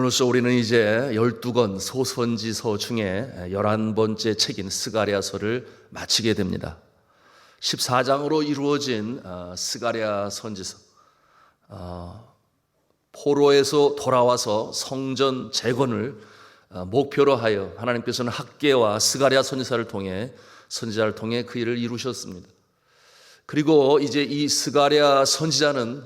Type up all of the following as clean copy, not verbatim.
함으로써 우리는 이제 12권 소선지서 중에 11번째 책인 스가랴서를 마치게 됩니다. 14장으로 이루어진 스가랴 선지서, 포로에서 돌아와서 성전 재건을 목표로 하여 하나님께서는 학개와 스가랴 선지자를 통해 그 일을 이루셨습니다. 그리고 이제 이 스가랴 선지자는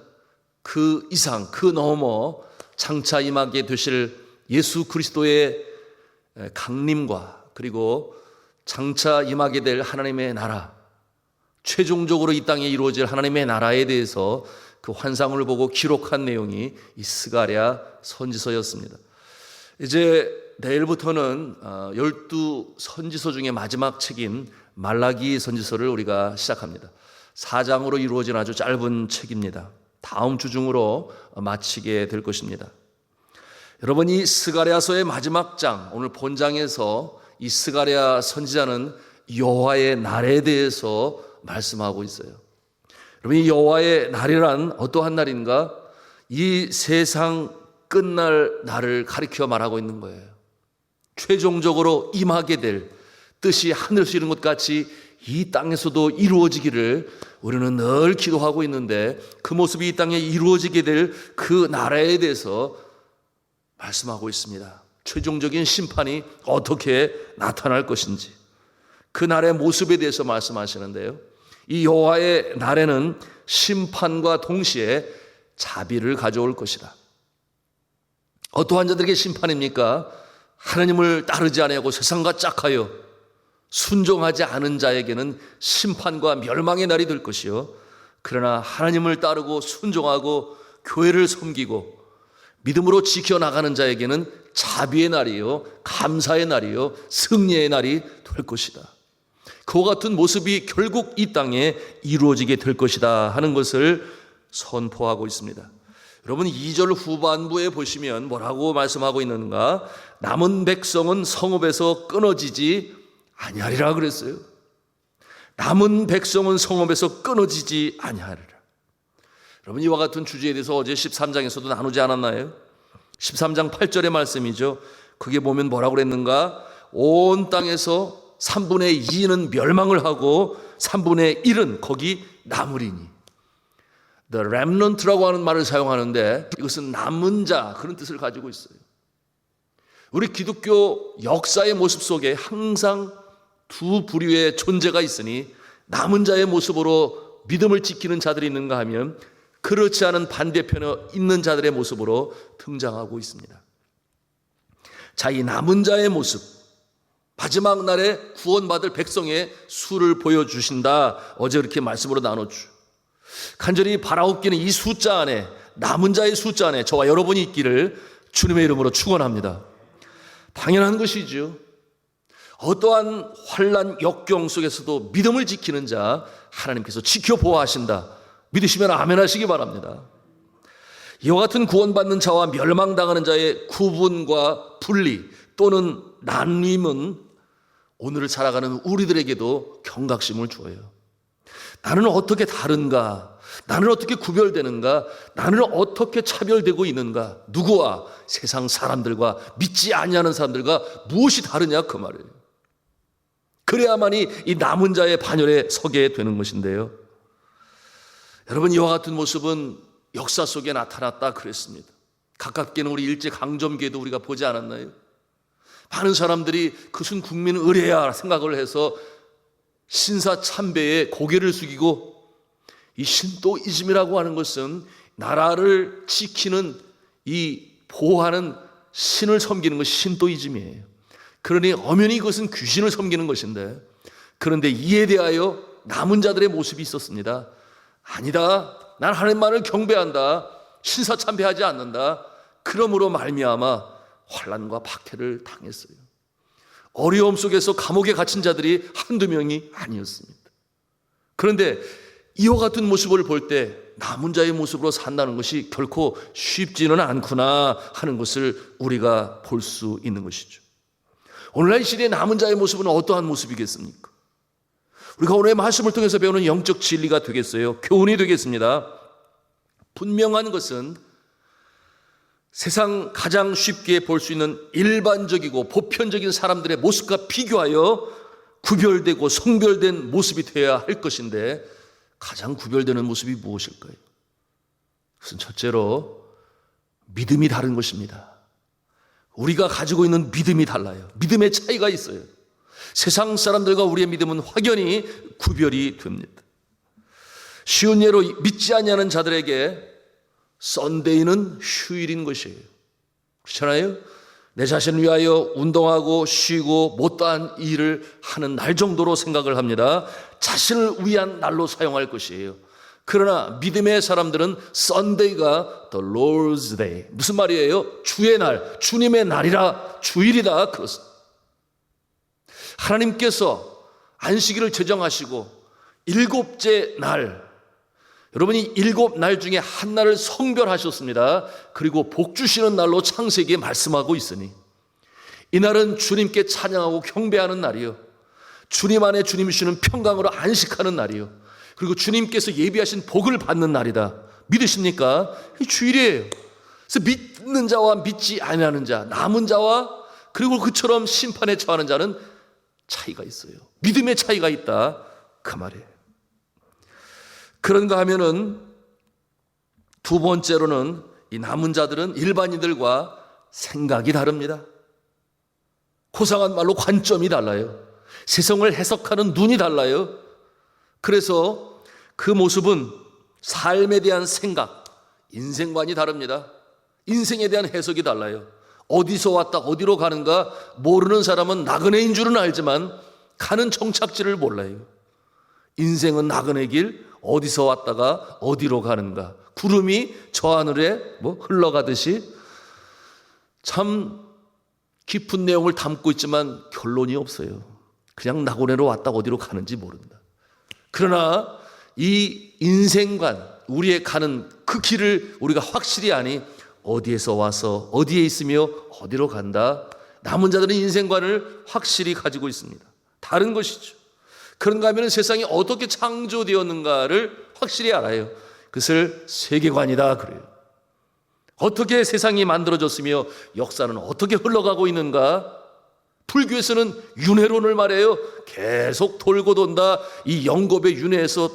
그 이상, 그 너머 장차 임하게 되실 예수 그리스도의 강림과 그리고 장차 임하게 될 하나님의 나라, 최종적으로 이 땅에 이루어질 하나님의 나라에 대해서 그 환상을 보고 기록한 내용이 이 스가랴 선지서였습니다. 이제 내일부터는 12선지서 중에 마지막 책인 말라기 선지서를 우리가 시작합니다. 4장으로 이루어진 아주 짧은 책입니다. 다음 주 중으로 마치게 될 것입니다. 여러분, 이 스가랴서의 마지막 장, 오늘 본장에서 이 스가랴 선지자는 여호와의 날에 대해서 말씀하고 있어요. 여러분, 이 여호와의 날이란 어떠한 날인가? 이 세상 끝날 날을 가리켜 말하고 있는 거예요. 최종적으로 임하게 될 뜻이 하늘에서 이룬 것 같이 이 땅에서도 이루어지기를 우리는 늘 기도하고 있는데, 그 모습이 이 땅에 이루어지게 될 그 나라에 대해서 말씀하고 있습니다. 최종적인 심판이 어떻게 나타날 것인지, 그 날의 모습에 대해서 말씀하시는데요, 이 여호와의 날에는 심판과 동시에 자비를 가져올 것이다. 어떠한 자들에게 심판입니까? 하나님을 따르지 아니하고 세상과 짝하여 순종하지 않은 자에게는 심판과 멸망의 날이 될 것이요, 그러나 하나님을 따르고 순종하고 교회를 섬기고 믿음으로 지켜나가는 자에게는 자비의 날이요, 감사의 날이요, 승리의 날이 될 것이다. 그와 같은 모습이 결국 이 땅에 이루어지게 될 것이다 하는 것을 선포하고 있습니다. 여러분, 2절 후반부에 보시면 뭐라고 말씀하고 있는가? 남은 백성은 성읍에서 끊어지지 아니하리라 그랬어요. 남은 백성은 성읍에서 끊어지지 아니하리라. 여러분, 이와 같은 주제에 대해서 어제 13장에서도 나누지 않았나요? 13장 8절의 말씀이죠. 그게 보면 뭐라고 그랬는가? 온 땅에서 3분의 2는 멸망을 하고 3분의 1은 거기 남으리니. The remnant라고 하는 말을 사용하는데, 이것은 남은 자, 그런 뜻을 가지고 있어요. 우리 기독교 역사의 모습 속에 항상 두 부류의 존재가 있으니, 남은 자의 모습으로 믿음을 지키는 자들이 있는가 하면 그렇지 않은 반대편에 있는 자들의 모습으로 등장하고 있습니다. 자, 이 남은 자의 모습, 마지막 날에 구원받을 백성의 수를 보여주신다. 어제 그렇게 말씀으로 나눴죠. 간절히 바라옵기는 이 숫자 안에, 남은 자의 숫자 안에 저와 여러분이 있기를 주님의 이름으로 축원합니다. 당연한 것이죠. 어떠한 환난 역경 속에서도 믿음을 지키는 자 하나님께서 지켜보아하신다. 믿으시면 아멘 하시기 바랍니다. 이와 같은 구원받는 자와 멸망당하는 자의 구분과 분리 또는 나눔은 오늘을 살아가는 우리들에게도 경각심을 주어요. 나는 어떻게 다른가? 나는 어떻게 구별되는가? 나는 어떻게 차별되고 있는가? 누구와? 세상 사람들과, 믿지 아니하는 사람들과 무엇이 다르냐 그 말이에요. 그래야만이 이 남은 자의 반열에 서게 되는 것인데요, 여러분, 이와 같은 모습은 역사 속에 나타났다 그랬습니다. 가깝게는 우리 일제강점기에도 우리가 보지 않았나요? 많은 사람들이 그것은 국민 의례야 생각을 해서 신사참배에 고개를 숙이고, 이 신도이즘이라고 하는 것은 나라를 지키는, 이 보호하는 신을 섬기는 것이 신도이즘이에요. 그러니 엄연히 그것은 귀신을 섬기는 것인데, 그런데 이에 대하여 남은 자들의 모습이 있었습니다. 아니다, 난 하나님만을 경배한다, 신사참배하지 않는다. 그러므로 말미암아 환난과 박해를 당했어요. 어려움 속에서 감옥에 갇힌 자들이 한두 명이 아니었습니다. 그런데 이와 같은 모습을 볼 때 남은 자의 모습으로 산다는 것이 결코 쉽지는 않구나 하는 것을 우리가 볼 수 있는 것이죠. 오늘날 이 시대의 남은 자의 모습은 어떠한 모습이겠습니까? 우리가 오늘의 말씀을 통해서 배우는 영적 진리가 되겠어요. 교훈이 되겠습니다. 분명한 것은 세상 가장 쉽게 볼 수 있는 일반적이고 보편적인 사람들의 모습과 비교하여 구별되고 성별된 모습이 되어야 할 것인데 가장 구별되는 모습이 무엇일까요? 그것은 첫째로 믿음이 다른 것입니다. 우리가 가지고 있는 믿음이 달라요. 믿음의 차이가 있어요. 세상 사람들과 우리의 믿음은 확연히 구별이 됩니다. 쉬운 예로 믿지 아니하는 자들에게 썬데이는 휴일인 것이에요. 그렇잖아요? 내 자신을 위하여 운동하고 쉬고 못다한 일을 하는 날 정도로 생각을 합니다. 자신을 위한 날로 사용할 것이에요. 그러나 믿음의 사람들은 썬데이가 the Lord's Day, 무슨 말이에요? 주의 날, 주님의 날이라, 주일이다. 그렇습니다. 하나님께서 안식일을 제정하시고 일곱째 날, 여러분이 일곱 날 중에 한 날을 성별하셨습니다. 그리고 복 주시는 날로 창세기에 말씀하고 있으니 이 날은 주님께 찬양하고 경배하는 날이요, 주님 안에 주님 주시는 평강으로 안식하는 날이요, 그리고 주님께서 예비하신 복을 받는 날이다. 믿으십니까? 이 주일이에요. 그래서 믿는 자와 믿지 아니하는 자, 남은 자와 그리고 그처럼 심판에 처하는 자는 차이가 있어요. 믿음의 차이가 있다, 그 말이에요. 그런가 하면은 두 번째로는 이 남은 자들은 일반인들과 생각이 다릅니다. 고상한 말로 관점이 달라요. 세상을 해석하는 눈이 달라요. 그래서 그 모습은 삶에 대한 생각, 인생관이 다릅니다. 인생에 대한 해석이 달라요. 어디서 왔다 어디로 가는가 모르는 사람은 나그네인 줄은 알지만 가는 정착지를 몰라요. 인생은 나그네 길, 어디서 왔다가 어디로 가는가, 구름이 저 하늘에 흘러가듯이 참 깊은 내용을 담고 있지만 결론이 없어요. 그냥 나그네로 왔다 어디로 가는지 모른다. 그러나 이 인생관, 우리의 가는 그 길을 우리가 확실히 아니 어디에서 와서 어디에 있으며 어디로 간다. 남은 자들은 인생관을 확실히 가지고 있습니다. 다른 것이죠. 그런가 하면 세상이 어떻게 창조되었는가를 확실히 알아요. 그것을 세계관이다 그래요. 어떻게 세상이 만들어졌으며 역사는 어떻게 흘러가고 있는가. 불교에서는 윤회론을 말해요. 계속 돌고 돈다. 이 영겁의 윤회에서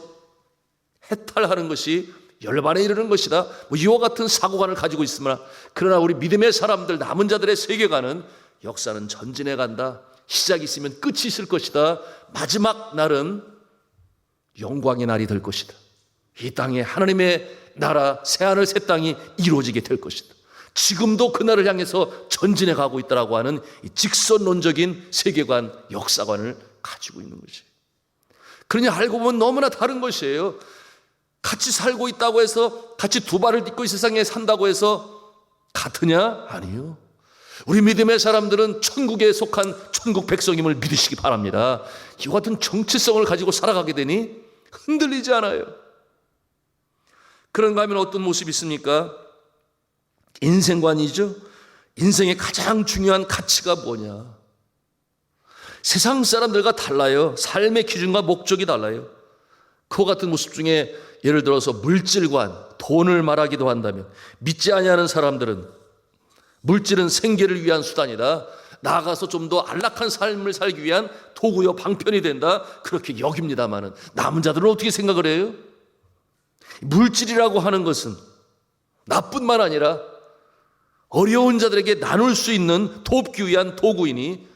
해탈하는 것이 열반에 이르는 것이다. 이와 같은 사고관을 가지고 있으나, 그러나 우리 믿음의 사람들, 남은 자들의 세계관은 역사는 전진해 간다. 시작이 있으면 끝이 있을 것이다. 마지막 날은 영광의 날이 될 것이다. 이 땅에 하나님의 나라, 새하늘 새 땅이 이루어지게 될 것이다. 지금도 그 날을 향해서 전진해 가고 있다라고 하는 이 직선론적인 세계관, 역사관을 가지고 있는 것이에요. 그러니 알고 보면 너무나 다른 것이에요. 같이 살고 있다고 해서, 같이 두 발을 딛고 이 세상에 산다고 해서 같으냐? 아니요. 우리 믿음의 사람들은 천국에 속한 천국 백성임을 믿으시기 바랍니다. 이와 같은 정체성을 가지고 살아가게 되니 흔들리지 않아요. 그런가 하면 어떤 모습이 있습니까? 인생관이죠. 인생의 가장 중요한 가치가 뭐냐? 세상 사람들과 달라요. 삶의 기준과 목적이 달라요. 그와 같은 모습 중에 예를 들어서 물질관, 돈을 말하기도 한다면, 믿지 아니하는 사람들은 물질은 생계를 위한 수단이다. 나아가서 좀 더 안락한 삶을 살기 위한 도구요 방편이 된다. 그렇게 여깁니다마는 남은 자들은 어떻게 생각을 해요? 물질이라고 하는 것은 나뿐만 아니라 어려운 자들에게 나눌 수 있는 돕기 위한 도구이니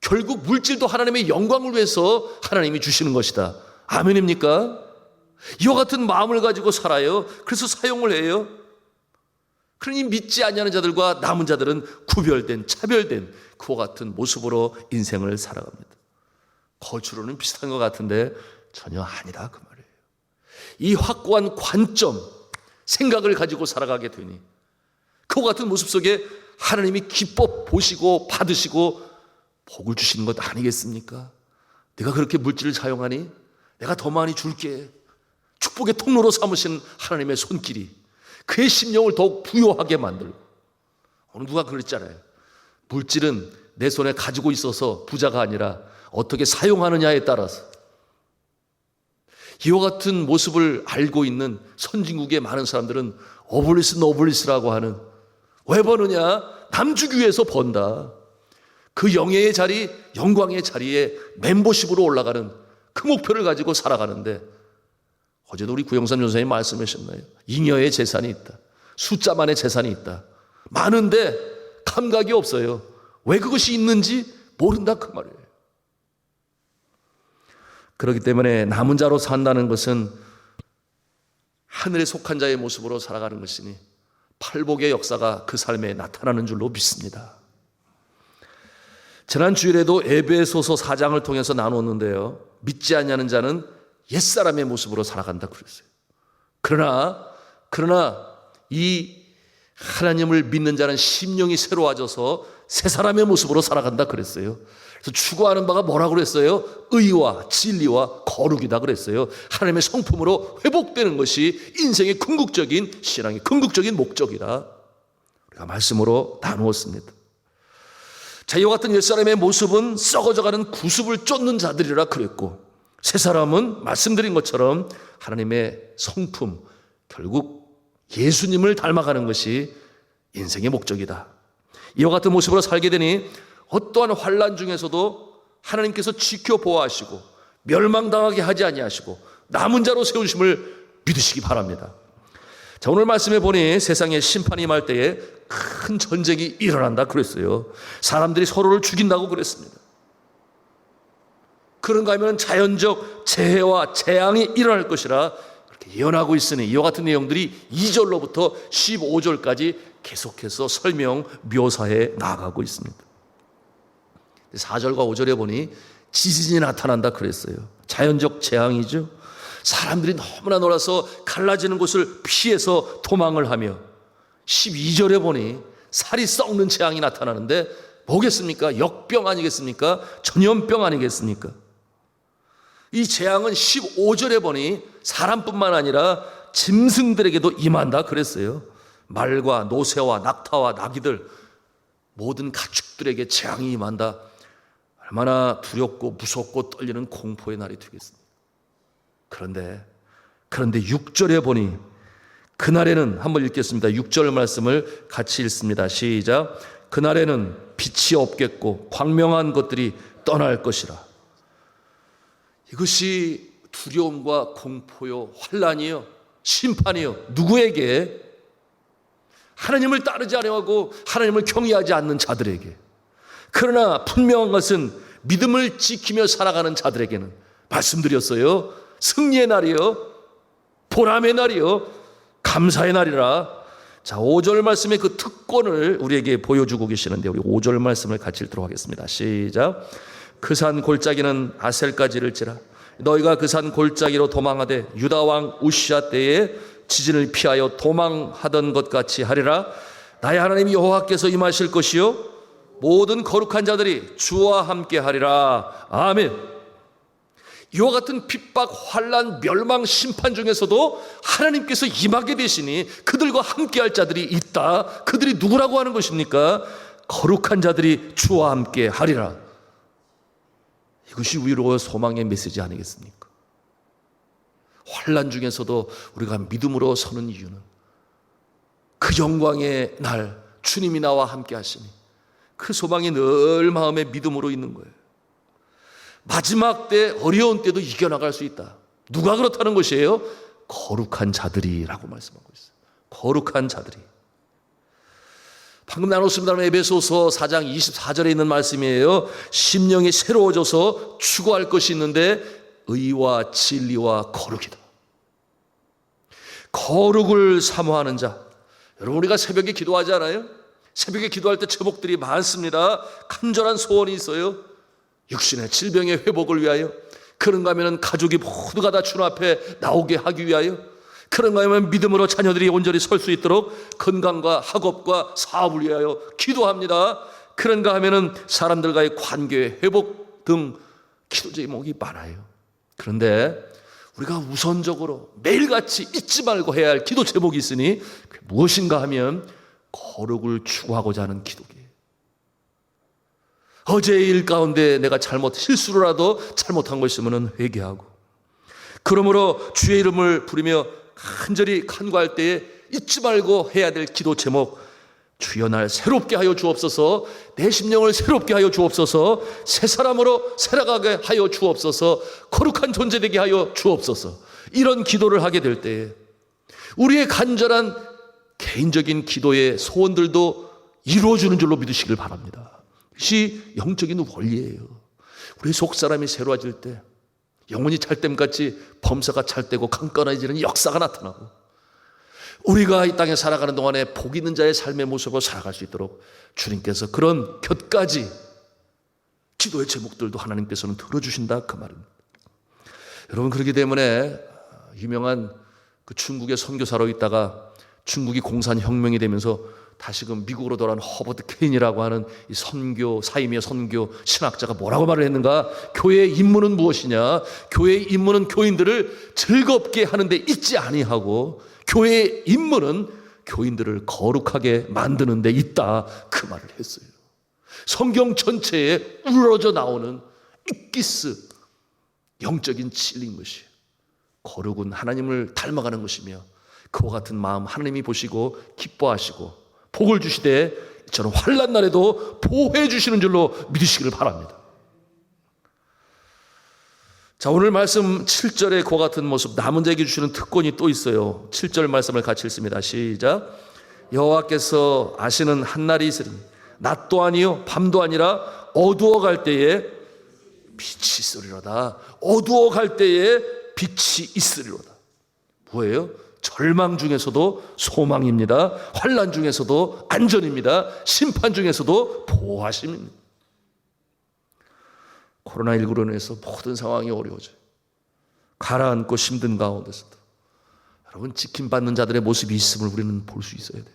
결국 물질도 하나님의 영광을 위해서 하나님이 주시는 것이다. 아멘입니까? 이와 같은 마음을 가지고 살아요. 그래서 사용을 해요. 그러니 믿지 아니하는 자들과 남은 자들은 구별된, 차별된 그와 같은 모습으로 인생을 살아갑니다. 거주로는 비슷한 것 같은데 전혀 아니다 그 말이에요. 이 확고한 관점, 생각을 가지고 살아가게 되니 그와 같은 모습 속에 하나님이 기뻐 보시고 받으시고 복을 주시는 것 아니겠습니까? 내가 그렇게 물질을 사용하니 내가 더 많이 줄게. 축복의 통로로 삼으신 하나님의 손길이 그의 심령을 더욱 부요하게 만들고, 어느 누가 그랬잖아요. 물질은 내 손에 가지고 있어서 부자가 아니라 어떻게 사용하느냐에 따라서. 이와 같은 모습을 알고 있는 선진국의 많은 사람들은 어블리스 노블리스라고 하는 왜 버느냐? 남 주기 위해서 번다. 그 영예의 자리, 영광의 자리에 멤버십으로 올라가는 그 목표를 가지고 살아가는데, 어제도 우리 구영삼 전사님 말씀하셨나요? 잉여의 재산이 있다. 숫자만의 재산이 있다. 많은데 감각이 없어요. 왜 그것이 있는지 모른다 그 말이에요. 그렇기 때문에 남은 자로 산다는 것은 하늘에 속한 자의 모습으로 살아가는 것이니 팔복의 역사가 그 삶에 나타나는 줄로 믿습니다. 지난 주일에도 에베소서 4장을 통해서 나눴는데요, 믿지 않냐는 자는 옛사람의 모습으로 살아간다 그랬어요. 그러나 이 하나님을 믿는 자는 심령이 새로워져서 새 사람의 모습으로 살아간다 그랬어요. 그래서 추구하는 바가 뭐라고 그랬어요? 의와 진리와 거룩이다 그랬어요. 하나님의 성품으로 회복되는 것이 인생의 궁극적인, 신앙의 궁극적인 목적이다. 우리가 말씀으로 나누었습니다. 자, 이와 같은 옛사람의 모습은 썩어져가는 구습을 쫓는 자들이라 그랬고, 새 사람은 말씀드린 것처럼 하나님의 성품, 결국 예수님을 닮아가는 것이 인생의 목적이다. 이와 같은 모습으로 살게 되니 어떠한 환난 중에서도 하나님께서 지켜보아하시고 멸망당하게 하지 아니하시고 남은 자로 세우심을 믿으시기 바랍니다. 자, 오늘 말씀해 보니 세상에 심판이 임할 때에 큰 전쟁이 일어난다 그랬어요. 사람들이 서로를 죽인다고 그랬습니다. 그런가 하면 자연적 재해와 재앙이 일어날 것이라 그렇게 예언하고 있으니 이와 같은 내용들이 2절로부터 15절까지 계속해서 설명, 묘사해 나아가고 있습니다. 4절과 5절에 보니 지진이 나타난다 그랬어요. 자연적 재앙이죠. 사람들이 너무나 놀라서 갈라지는 곳을 피해서 도망을 하며, 12절에 보니 살이 썩는 재앙이 나타나는데 뭐겠습니까? 역병 아니겠습니까? 전염병 아니겠습니까? 이 재앙은 15절에 보니 사람뿐만 아니라 짐승들에게도 임한다 그랬어요. 말과 노새와 낙타와 나귀들, 모든 가축들에게 재앙이 임한다. 얼마나 두렵고 무섭고 떨리는 공포의 날이 되겠습니까? 그런데 6절에 보니 그날에는, 한번 읽겠습니다. 6절 말씀을 같이 읽습니다. 시작. 그날에는 빛이 없겠고 광명한 것들이 떠날 것이라. 이것이 두려움과 공포요, 환난이요, 심판이요. 누구에게? 하나님을 따르지 아니하고 하나님을 경외하지 않는 자들에게. 그러나 분명한 것은 믿음을 지키며 살아가는 자들에게는, 말씀드렸어요, 승리의 날이요, 보람의 날이요, 감사의 날이라. 자, 5절 말씀의 그 특권을 우리에게 보여주고 계시는데, 우리 5절 말씀을 같이 읽도록 하겠습니다. 시작. 그 산 골짜기는 아셀까지를지라. 너희가 그 산 골짜기로 도망하되 유다 왕 우시아 때에 지진을 피하여 도망하던 것 같이 하리라. 나의 하나님 여호와께서 임하실 것이요 모든 거룩한 자들이 주와 함께 하리라. 아멘. 이와 같은 핍박, 환난, 멸망, 심판 중에서도 하나님께서 임하게 되시니 그들과 함께할 자들이 있다. 그들이 누구라고 하는 것입니까? 거룩한 자들이 주와 함께 하리라. 이것이 위로와 소망의 메시지 아니겠습니까? 환난 중에서도 우리가 믿음으로 서는 이유는 그 영광의 날 주님이 나와 함께 하시니 그 소망이 늘 마음에 믿음으로 있는 거예요. 마지막 때, 어려운 때도 이겨나갈 수 있다. 누가 그렇다는 것이에요? 거룩한 자들이라고 말씀하고 있어요. 거룩한 자들이. 방금 나눴습니다만 에베소서 4장 24절에 있는 말씀이에요. 심령이 새로워져서 추구할 것이 있는데 의와 진리와 거룩이다. 거룩을 사모하는 자. 여러분, 우리가 새벽에 기도하지 않아요? 새벽에 기도할 때 제목들이 많습니다. 간절한 소원이 있어요. 육신의 질병의 회복을 위하여, 그런가 하면 가족이 모두가 다 주님 앞에 나오게 하기 위하여, 그런가 하면 믿음으로 자녀들이 온전히 설 수 있도록 건강과 학업과 사업을 위하여 기도합니다. 그런가 하면 사람들과의 관계의 회복 등 기도 제목이 많아요. 그런데 우리가 우선적으로 매일같이 잊지 말고 해야 할 기도 제목이 있으니 그게 무엇인가 하면 거룩을 추구하고자 하는 기도기예요. 어제의 일 가운데 내가 실수로라도 잘못한 것 있으면 회개하고, 그러므로 주의 이름을 부르며 간절히 간구할 때에 잊지 말고 해야 될 기도 제목, 주여 날 새롭게 하여 주옵소서. 내 심령을 새롭게 하여 주옵소서. 새 사람으로 살아가게 하여 주옵소서. 거룩한 존재 되게 하여 주옵소서. 이런 기도를 하게 될 때에 우리의 간절한 개인적인 기도의 소원들도 이루어지는 줄로 믿으시길 바랍니다. 이것이 영적인 원리예요. 우리 속사람이 새로워질 때 영혼이 찰댐같이 범사가 찰되고 강건해지는 역사가 나타나고 우리가 이 땅에 살아가는 동안에 복 있는 자의 삶의 모습으로 살아갈 수 있도록 주님께서 그런 곁가지 기도의 제목들도 하나님께서는 들어주신다 그 말입니다. 여러분, 그렇기 때문에 유명한 그 중국의 선교사로 있다가 중국이 공산혁명이 되면서 다시금 미국으로 돌아온 허버트 케인이라고 하는 이 선교 사이미의 선교 신학자가 뭐라고 말을 했는가? 교회의 임무는 무엇이냐? 교회의 임무는 교인들을 즐겁게 하는데 있지 아니하고 교회의 임무는 교인들을 거룩하게 만드는 데 있다 그 말을 했어요. 성경 전체에 우러져 나오는 익기스 영적인 진리인 것이에요. 거룩은 하나님을 닮아가는 것이며 그와 같은 마음 하나님이 보시고 기뻐하시고 복을 주시되 저는 환난 날에도 보호해 주시는 줄로 믿으시기를 바랍니다. 자, 오늘 말씀 7절의 그와 같은 모습, 남은 자에게 주시는 특권이 또 있어요. 7절 말씀을 같이 읽습니다. 시작. 여호와께서 아시는 한날이 있으리니 낮도 아니요 밤도 아니라 어두워갈 때에 빛이 있으리로다. 어두워갈 때에 빛이 있으리로다. 뭐예요? 절망 중에서도 소망입니다. 환난 중에서도 안전입니다. 심판 중에서도 보호하심입니다. 코로나19로 인해서 모든 상황이 어려워져요. 가라앉고 힘든 가운데서도 여러분, 지킴받는 자들의 모습이 있음을 우리는 볼 수 있어야 돼요.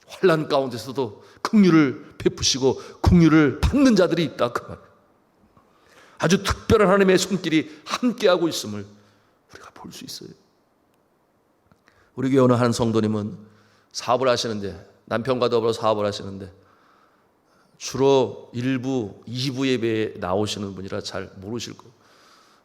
환난 가운데서도 긍휼을 베푸시고 긍휼을 받는 자들이 있다 그 말. 아주 특별한 하나님의 손길이 함께하고 있음을 우리가 볼 수 있어요. 우리 교회 어느 한 성도님은 사업을 하시는데, 남편과 더불어 사업을 하시는데 주로 1부, 2부 예배에 나오시는 분이라 잘 모르실 거예요.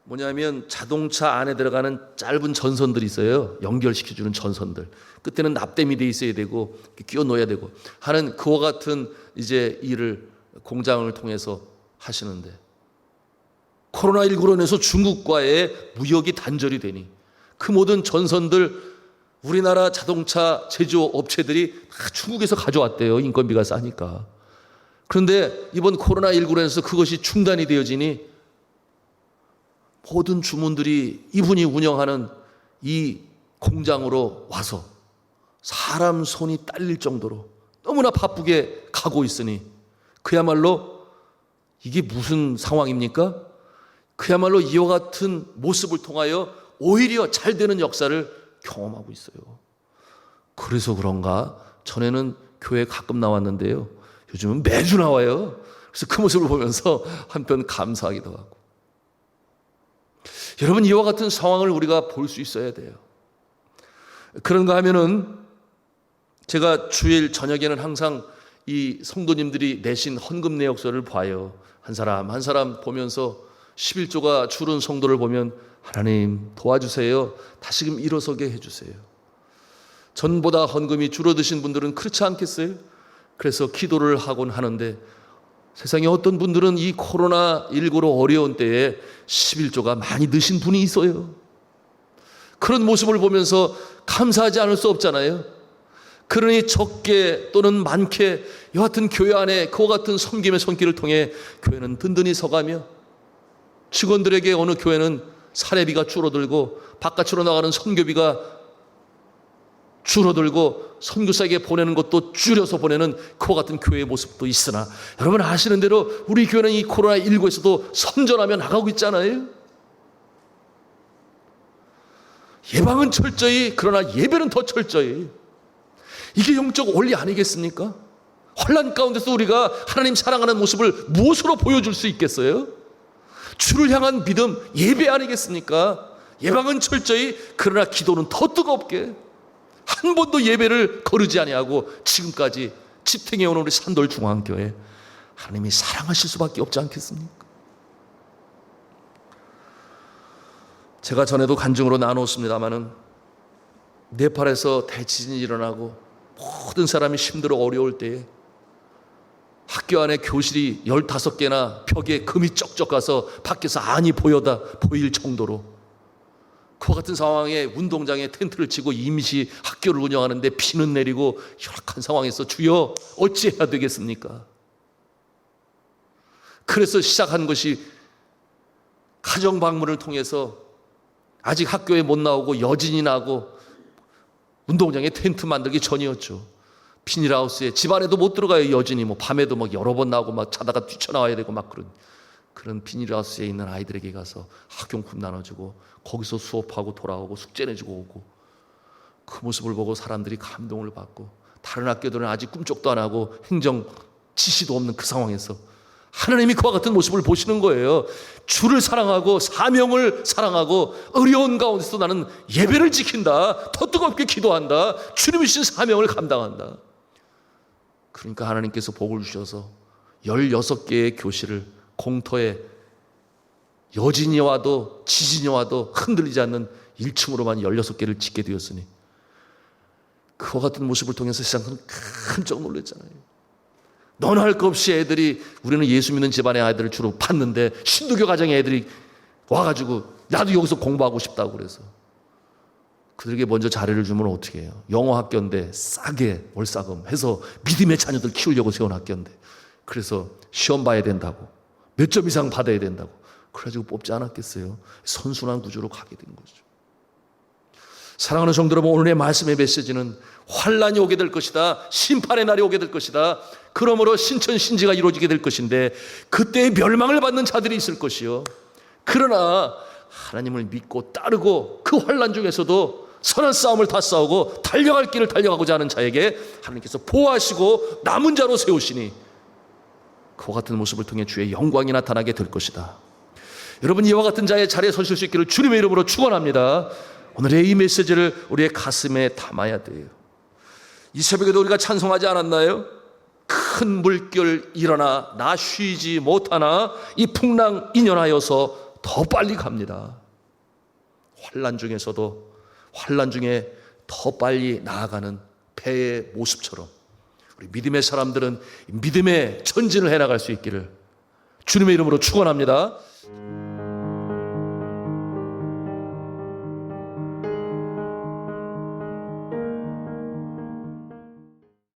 뭐냐면 자동차 안에 들어가는 짧은 전선들이 있어요. 연결시켜주는 전선들. 끝에는 납땜이 돼 있어야 되고 끼워 넣어야 되고 하는 그와 같은 이제 일을 공장을 통해서 하시는데, 코로나19로 인해서 중국과의 무역이 단절이 되니 그 모든 전선들 우리나라 자동차 제조업체들이 다 중국에서 가져왔대요. 인건비가 싸니까. 그런데 이번 코로나19로 인해서 그것이 중단이 되어지니 모든 주문들이 이분이 운영하는 이 공장으로 와서 사람 손이 딸릴 정도로 너무나 바쁘게 가고 있으니 그야말로 이게 무슨 상황입니까? 그야말로 이와 같은 모습을 통하여 오히려 잘 되는 역사를 경험하고 있어요. 그래서 그런가 전에는 교회 가끔 나왔는데요, 요즘은 매주 나와요. 그래서 그 모습을 보면서 한편 감사하기도 하고. 여러분, 이와 같은 상황을 우리가 볼 수 있어야 돼요. 그런가 하면은 제가 주일 저녁에는 항상 이 성도님들이 내신 헌금 내역서를 봐요. 한 사람 한 사람 보면서 11조가 줄은 성도를 보면 하나님 도와주세요, 다시금 일어서게 해주세요. 전보다 헌금이 줄어드신 분들은 그렇지 않겠어요? 그래서 기도를 하곤 하는데 세상에 어떤 분들은 이 코로나19로 어려운 때에 11조가 많이 넣으신 분이 있어요. 그런 모습을 보면서 감사하지 않을 수 없잖아요. 그러니 적게 또는 많게 여하튼 교회 안에 그와 같은 섬김의 손길을 통해 교회는 든든히 서가며, 직원들에게 어느 교회는 사례비가 줄어들고 바깥으로 나가는 선교비가 줄어들고 선교사에게 보내는 것도 줄여서 보내는 그와 같은 교회의 모습도 있으나, 여러분 아시는 대로 우리 교회는 이 코로나19에서도 선전하며 나가고 있잖아요. 예방은 철저히, 그러나 예배는 더 철저히. 이게 영적 원리 아니겠습니까? 환난 가운데서 우리가 하나님 사랑하는 모습을 무엇으로 보여줄 수 있겠어요? 주를 향한 믿음, 예배 아니겠습니까? 예방은 철저히, 그러나 기도는 더 뜨겁게. 한 번도 예배를 거르지 아니하고 지금까지 집행해 오는 우리 산돌중앙교회, 하나님이 사랑하실 수밖에 없지 않겠습니까? 제가 전에도 간증으로 나눴습니다마는 네팔에서 대지진이 일어나고 모든 사람이 힘들어 어려울 때에 학교 안에 교실이 15개나 벽에 금이 쩍쩍 가서 밖에서 안이 보일 정도로 그와 같은 상황에 운동장에 텐트를 치고 임시 학교를 운영하는데 비는 내리고 열악한 상황에서 주여 어찌해야 되겠습니까? 그래서 시작한 것이 가정 방문을 통해서 아직 학교에 못 나오고 여진이 나고 운동장에 텐트 만들기 전이었죠. 비닐하우스에 집안에도 못 들어가요. 여진이 밤에도 여러 번 나오고 자다가 뛰쳐나와야 되고 그런 비닐하우스에 있는 아이들에게 가서 학용품 나눠주고 거기서 수업하고 돌아오고 숙제 내주고 오고 그 모습을 보고 사람들이 감동을 받고 다른 학교들은 아직 꿈쩍도 안 하고 행정 지시도 없는 그 상황에서 하나님이 그와 같은 모습을 보시는 거예요. 주를 사랑하고 사명을 사랑하고 어려운 가운데서 나는 예배를 지킨다. 더 뜨겁게 기도한다. 주님이 주신 사명을 감당한다. 그러니까 하나님께서 복을 주셔서 16개의 교실을 공터에 여진이 와도 지진이 와도 흔들리지 않는 1층으로만 16개를 짓게 되었으니 그와 같은 모습을 통해서 세상은 깜짝 놀랐잖아요. 너나 할 것 없이 애들이 우리는 예수 믿는 집안의 아이들을 주로 봤는데 신도교 가정의 애들이 와가지고 나도 여기서 공부하고 싶다고 그래서 그들에게 먼저 자리를 주면 어떻게 해요? 영어 학교인데 싸게 월사금 해서 믿음의 자녀들 키우려고 세운 학교인데 그래서 시험 봐야 된다고 몇 점 이상 받아야 된다고 그래가지고 뽑지 않았겠어요? 선순환 구조로 가게 된 거죠. 사랑하는 성도 여러분, 오늘의 말씀의 메시지는 환란이 오게 될 것이다. 심판의 날이 오게 될 것이다. 그러므로 신천신지가 이루어지게 될 것인데 그때의 멸망을 받는 자들이 있을 것이요. 그러나 하나님을 믿고 따르고 그 환란 중에서도 선한 싸움을 다 싸우고 달려갈 길을 달려가고자 하는 자에게 하나님께서 보호하시고 남은 자로 세우시니 그와 같은 모습을 통해 주의 영광이 나타나게 될 것이다. 여러분, 이와 같은 자의 자리에 서실 수 있기를 주님의 이름으로 축원합니다. 오늘의 이 메시지를 우리의 가슴에 담아야 돼요. 이 새벽에도 우리가 찬송하지 않았나요? 큰 물결 일어나 나 쉬지 못하나 이 풍랑 인연하여서 더 빨리 갑니다. 환란 중에서도 환란 중에 더 빨리 나아가는 배의 모습처럼 우리 믿음의 사람들은 믿음의 전진을 해나갈 수 있기를 주님의 이름으로 축원합니다.